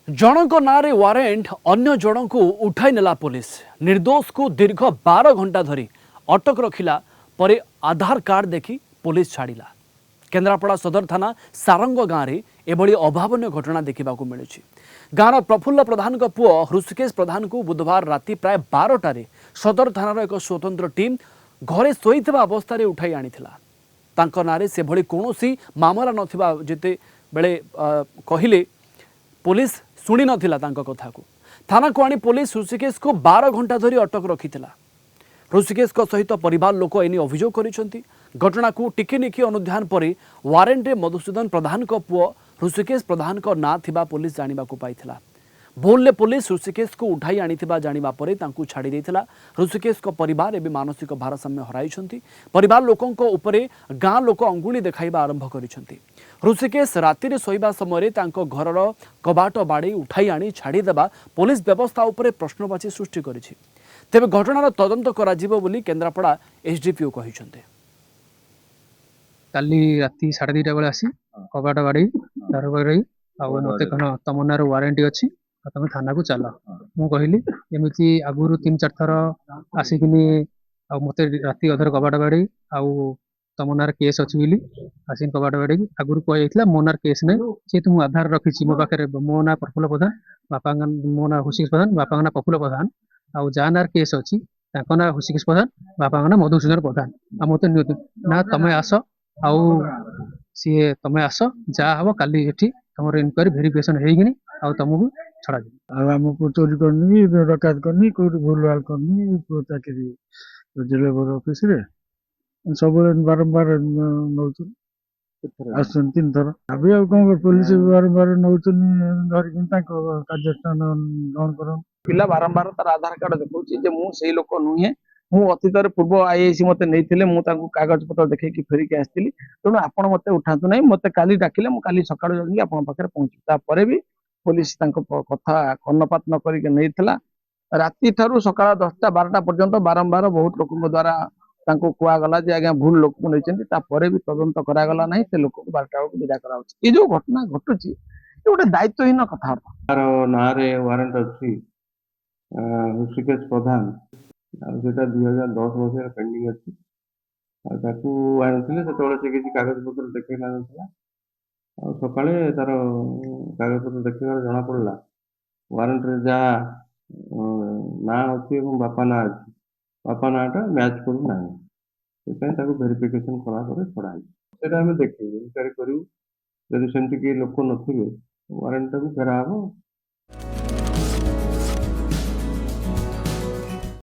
जनक नारे वारेंट अन्य जन को उठाई नेला पुलिस निर्दोष को दीर्घ 12 घंटा धरी अटक रखिला परे आधार कार्ड देखी पुलिस छाड़िला। केन्द्रापड़ा सदर थाना सारंग गाँव में एभली अभावन घटना देखा मिलूँ। गाँव प्रफुल्ल प्रधान पुओ हृषिकेश प्रधान को बुधवार राति प्राय 12टार सदर थानार एक स्वतंत्र टीम घरे शोईଥିବା अवस्था उठाई आनीथिला। तांको नारे से भली कौनसी मामला नथिबा जेते बेले कहिले पुलिस शुणी नथिला तांको कथा को। थाना को आनी पुलिस हृषिकेश को 12 घंटा धरी अटक रखिथिला। हृषिकेश सहित परिवार लोक एने अभियोग करिसेंती। घटना को टिकिनिखि अनुध्यान पर वारेंट रे मधुसूदन प्रधान को पुओ हृषिकेश प्रधान को ना थिबा पुलिस जानिबा को पाइथिला। भूल पुलिस हृषिकेश को उठाई आनीथिबा जानिबा परे तांकु छाड़ी देथिला। हृषिकेश को परिवार एबे मानसिक भारसाम्य हराइछंती। परिवार लोकंको उपरे गाँ लोक अंगुली देखाइबा आरंभ करिसेंती। हृषिकेश राति रे सोइबा समय तांको घरर कबाट बाड़ी उठाई आनी छाड़ी देबा पुलिस व्यवस्था उपरे प्रश्नवाची सृष्टि करिछि। तेबे घटनार तदंत कराजिबो बोली केन्द्रापड़ा एसडीपीओ कहिसेंते। काली राति 2:30 बेले आसी कबाट बाड़ी दार बाड़ी आउ मते कन तम नार वारंटी अछि तुम थाना को चल मु कहली एमिति आगुरु 3-4 थर आसिकिनी आ मते राति अधर कबाट बाड़ी आउ तम नार केस अछि बिली आसिन कबाट बाड़ी आगुरु कहैतला मो नार केस नै से तुम आधार रखिछि मो पाखरे मो ना प्रफुल्ल प्रधान बापा मो ना हुसिकेश प्रधान बापा ना प्रफुल्ल प्रधान आउ जा नार केस अछि ताको ना हुसिकेश प्रधान बापा ना मधुसूदन प्रधान आ मते ना तमे आस आउ सी तमे आस जा हम काली एठी तमर इनक्वारी वेरिफिकेशन हेगिनी आउ तुमको छड़ा आमको चोरी करनी डकायत करनी कोई भूल भाल करनी चाकरी जिले ऑफिस रे सब बारंबार नौ आसन 3 थर अभी अब कौन पुलिस बारंबार नौ धरिक କାର୍ଯ୍ୟାନୁଷ୍ଠାନ ଗ୍ରହଣ କର। पिला बारंबार तार आधार कार्ड देखौछि जे मु सेही लोक नुहे मु अतीतर पूर्व आईएसी मते नैथिले मु ताकू कागज पत्र देखैकी फेरिकी आस्थिली तेणु आपण मते उठातु नै मते काली डाकिले मु काली सकाळु जल्दी आपण पाखरे पहुंची ता परे भी पुलिस तांको कथा कर्णपात न करिके नैथिला राति थारु सकाळ 10टा 12टा पर्यंत बारंबार बहुत लोकଙ୍କ द्वारा तांको कुआ गला जे आज्ञा भूल लोक को नैचंती ता परे भी तदंत करा गला नै से लोक को 12टा को विदा करा होछि। ए जो घटना घटुछि ए गोटे दायित्वहीन कथा तार नारे वारंट अछि हृषिकेश प्रधान आटा 2010 मसीह पेंडिंग अच्छी आनी से किसी कागज पत्र देखे ना सका तार कागज पत्र देखे जना पड़ा वारंट जहाँ ना अच्छी बापा ना अच्छी बापा नाटा मैच करूना वेरिफिकेशन कला छड़ा देखिए विचार करूँ जब सेमती किए लोक नथिबे वारंट को फेरा हम